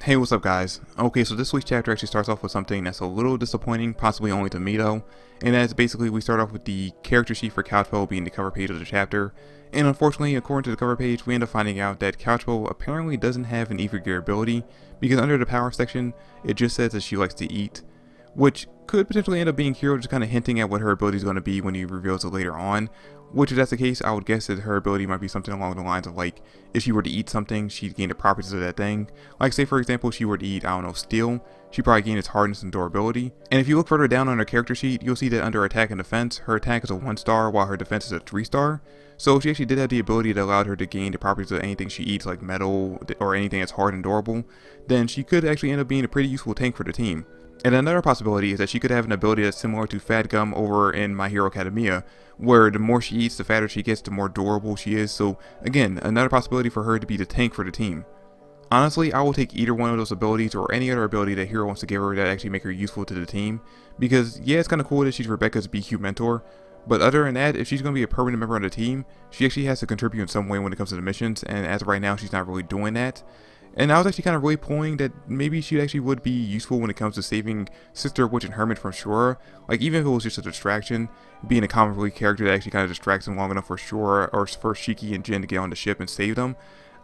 Hey, what's up guys? Okay, so this week's chapter actually starts off with something that's a little disappointing, possibly only to me though, and that's basically we start off with the character sheet for Couchwell being the cover page of the chapter, and unfortunately, according to the cover page, we end up finding out that Couchwell apparently doesn't have an Ether Gear ability, because under the power section, it just says that she likes to eat, which could potentially end up being Hero just kind of hinting at what her ability is going to be when he reveals it later on, which if that's the case, I would guess that her ability might be something along the lines of like, if she were to eat something, she'd gain the properties of that thing. Like say for example, if she were to eat, I don't know, steel, she'd probably gain its hardness and durability. And if you look further down on her character sheet, you'll see that under attack and defense, her attack is a 1-star while her defense is a 3-star. So she actually did have the ability that allowed her to gain the properties of anything she eats, like metal or anything that's hard and durable, then she could actually end up being a pretty useful tank for the team. And another possibility is that she could have an ability that's similar to Fat Gum over in My Hero Academia, where the more she eats, the fatter she gets, the more durable she is. So again, another possibility for her to be the tank for the team. Honestly, I will take either one of those abilities or any other ability that Hero wants to give her that actually make her useful to the team. Because yeah, it's kind of cool that she's Rebecca's BQ mentor, but other than that, if she's going to be a permanent member of the team, she actually has to contribute in some way when it comes to the missions, and as of right now, she's not really doing that. And I was actually kind of really pulling that maybe she actually would be useful when it comes to saving Sister, Witch, and Hermit from Shura. Like even if it was just a distraction, being a comic relief character that actually kind of distracts them long enough for Shura or for Shiki and Jin to get on the ship and save them.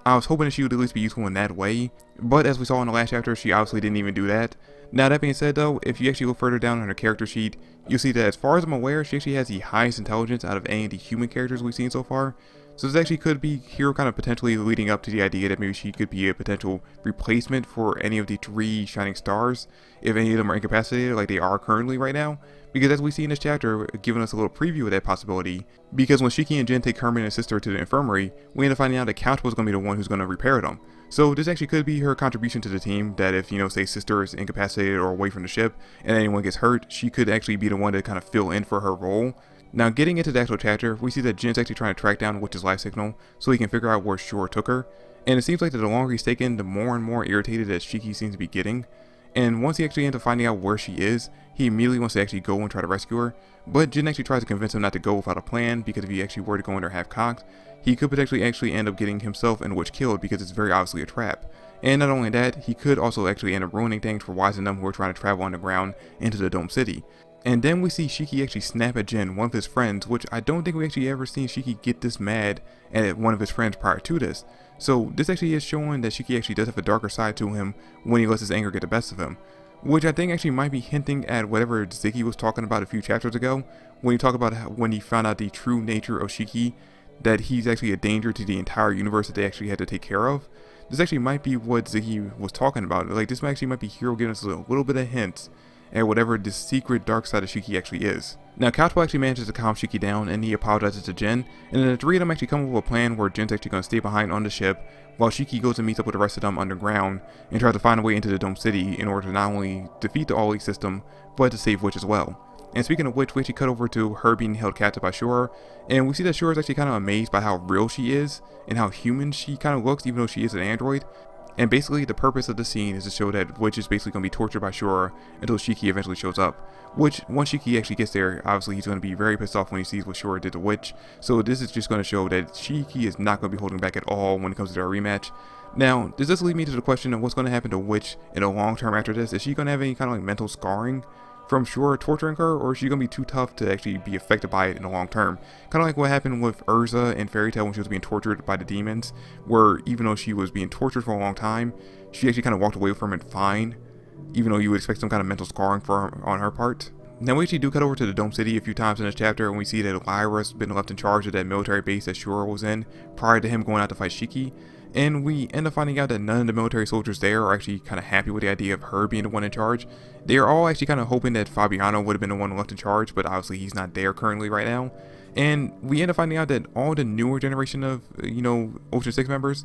I was hoping that she would at least be useful in that way, but as we saw in the last chapter, she obviously didn't even do that. Now that being said though, if you actually look further down on her character sheet, you'll see that as far as I'm aware, she actually has the highest intelligence out of any of the human characters we've seen so far. So this actually could be Hero kind of potentially leading up to the idea that maybe she could be a potential replacement for any of the 3 shining stars, if any of them are incapacitated like they are currently right now. Because as we see in this chapter, giving us a little preview of that possibility, because when Shiki and Jin take Hermit and his sister to the infirmary, we end up finding out that Couch was going to be the one who's going to repair them. So this actually could be her contribution to the team, that if, say Sister is incapacitated or away from the ship, and anyone gets hurt, she could actually be the one to kind of fill in for her role. Now getting into the actual chapter, we see that Jin's actually trying to track down Witch's life signal so he can figure out where Shura took her, and it seems like that the longer he's taken, the more and more irritated that Shiki seems to be getting. And once he actually ends up finding out where she is, he immediately wants to actually go and try to rescue her, but Jin actually tries to convince him not to go without a plan, because if he actually were to go in there half-cocked, he could potentially actually end up getting himself and Witch killed because it's very obviously a trap. And not only that, he could also actually end up ruining things for Wise and them who are trying to travel underground into the Dome City. And then we see Shiki actually snap at Jin, one of his friends, which I don't think we actually ever seen Shiki get this mad at one of his friends prior to this. So this actually is showing that Shiki actually does have a darker side to him when he lets his anger get the best of him. Which I think actually might be hinting at whatever Ziggy was talking about a few chapters ago, when he talked about how, when he found out the true nature of Shiki, that he's actually a danger to the entire universe that they actually had to take care of. This actually might be what Ziggy was talking about. Like this actually might be Hero giving us a little bit of hints at whatever the secret dark side of Shiki actually is. Now Couchwell actually manages to calm Shiki down and he apologizes to Jin, and then the 3 of them actually come up with a plan where Jin's actually going to stay behind on the ship while Shiki goes and meets up with the rest of them underground and tries to find a way into the Dome City in order to not only defeat the All Elite system, but to save Witch as well. And speaking of which, we actually cut over to her being held captive by Shura, and we see that Shura is actually kind of amazed by how real she is and how human she kind of looks even though she is an android. And basically the purpose of the scene is to show that Witch is basically going to be tortured by Shura until Shiki eventually shows up. Which, once Shiki actually gets there, obviously he's going to be very pissed off when he sees what Shura did to Witch. So this is just going to show that Shiki is not going to be holding back at all when it comes to their rematch. Now, does this lead me to the question of what's going to happen to Witch in the long term after this? Is she going to have any kind of like mental scarring from Shura torturing her, or is she going to be too tough to actually be affected by it in the long term? Kind of like what happened with Urza in Fairy Tail when she was being tortured by the demons, where even though she was being tortured for a long time, she actually kind of walked away from it fine, even though you would expect some kind of mental scarring on her part. Now we actually do cut over to the Dome City a few times in this chapter, and we see that Lyra's been left in charge of that military base that Shura was in prior to him going out to fight Shiki. And we end up finding out that none of the military soldiers there are actually kind of happy with the idea of her being the one in charge. They are all actually kind of hoping that Fabiano would have been the one left in charge, but obviously he's not there currently right now. And we end up finding out that all the newer generation of, Ocean 6 members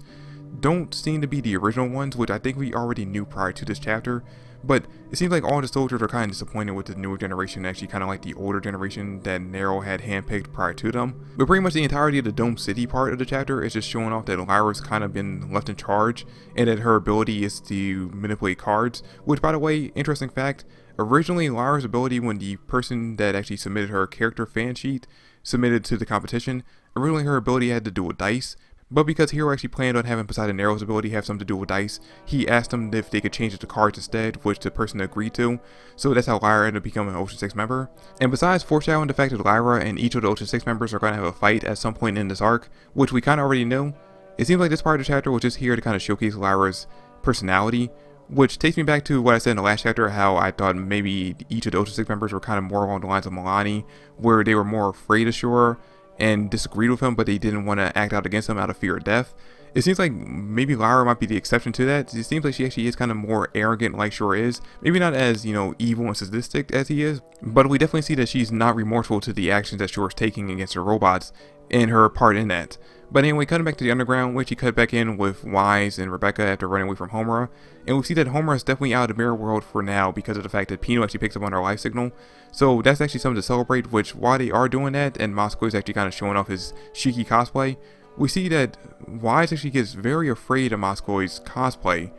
don't seem to be the original ones, which I think we already knew prior to this chapter. But it seems like all the soldiers are kind of disappointed with the newer generation, actually kind of like the older generation that Nero had handpicked prior to them. But pretty much the entirety of the Dome City part of the chapter is just showing off that Lyra's kind of been left in charge, and that her ability is to manipulate cards, which, by the way, interesting fact, originally Lyra's ability, when the person that actually submitted her character fan sheet submitted to the competition, originally her ability had to do with dice, But because Hiro actually planned on having Poseidon Arrow's ability have something to do with dice, he asked them if they could change it to cards instead, which the person agreed to. So that's how Lyra ended up becoming an Ocean 6 member. And besides foreshadowing the fact that Lyra and each of the Ocean 6 members are going to have a fight at some point in this arc, which we kind of already knew, it seems like this part of the chapter was just here to kind of showcase Lyra's personality, which takes me back to what I said in the last chapter, how I thought maybe each of the Ocean 6 members were kind of more along the lines of Milani, where they were more afraid of Shura and disagreed with him, but they didn't want to act out against him out of fear of death. It seems like maybe Lyra might be the exception to that. It seems like she actually is kind of more arrogant like Shura is. Maybe not as, evil and sadistic as he is, but we definitely see that she's not remorseful to the actions that Shura's taking against her robots and her part in that. But anyway, cutting back to the underground, which he cut back in with Wise and Rebecca after running away from Homura. And we see that Homura is definitely out of the mirror world for now because of the fact that Pino actually picks up on her life signal. So that's actually something to celebrate, which while they are doing that, and Moscow is actually kind of showing off his Shiki cosplay, we see that Wise actually gets very afraid of Moscow's cosplay,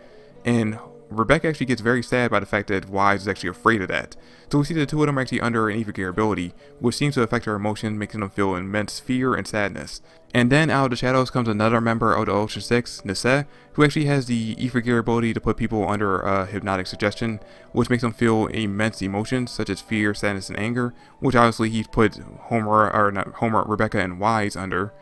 and Rebecca actually gets very sad by the fact that Wise is actually afraid of that. So we see the two of them are actually under an Ether ability, which seems to affect her emotion, making them feel immense fear and sadness. And then out of the shadows comes another member of the Ocean 6, Nise, who actually has the Ether ability to put people under hypnotic suggestion, which makes them feel immense emotions such as fear, sadness, and anger, which obviously he's put Rebecca, and Wise under.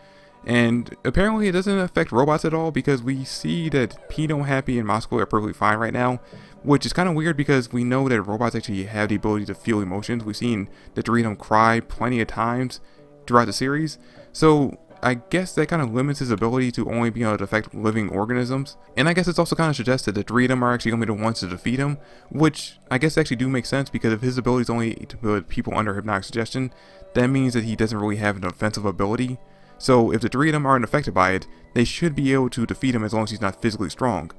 And apparently it doesn't affect robots at all, because we see that Pino, Happy, and Moscow are perfectly fine right now, which is kind of weird because we know that robots actually have the ability to feel emotions. We've seen the three of them cry plenty of times throughout the series, so I guess that kind of limits his ability to only be able to affect living organisms. And I guess it's also kind of suggests that the three of them are actually going to be the ones to defeat him, which I guess actually do make sense, because if his ability is only to put people under hypnotic suggestion, that means that he doesn't really have an offensive ability. So if the three of them aren't affected by it, they should be able to defeat him as long as he's not physically strong.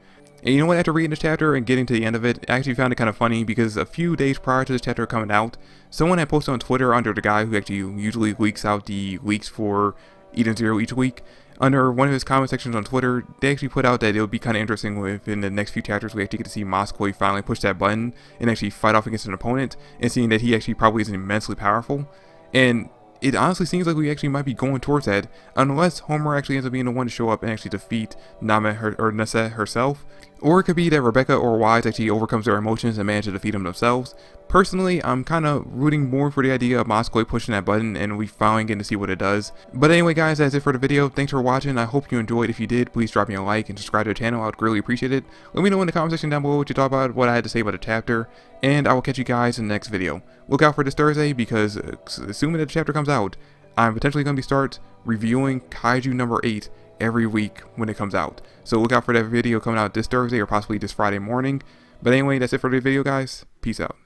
And you know what, after reading this chapter and getting to the end of it, I actually found it kind of funny because a few days prior to this chapter coming out, someone had posted on Twitter under the guy who actually usually leaks out the leaks for Eden Zero each week. Under one of his comment sections on Twitter, they actually put out that it would be kind of interesting if in the next few chapters we actually get to see Moscow finally push that button and actually fight off against an opponent, and seeing that he actually probably is immensely powerful. And it honestly seems like we actually might be going towards that, unless Homer actually ends up being the one to show up and actually defeat Nise herself. Or it could be that Rebecca or Wise actually overcomes their emotions and manage to defeat them themselves. Personally, I'm kind of rooting more for the idea of Moscow pushing that button and we finally getting to see what it does. But anyway guys, that's it for the video. Thanks for watching. I hope you enjoyed. If you did, please drop me a like and subscribe to the channel. I would greatly appreciate it. Let me know in the comment section down below what you thought about what I had to say about the chapter, and I will catch you guys in the next video. Look out for this Thursday, because assuming that the chapter comes out, I'm potentially going to start reviewing Kaiju number 8 every week when it comes out. So look out for that video coming out this Thursday or possibly this Friday morning. But anyway, that's it for the video guys. Peace out.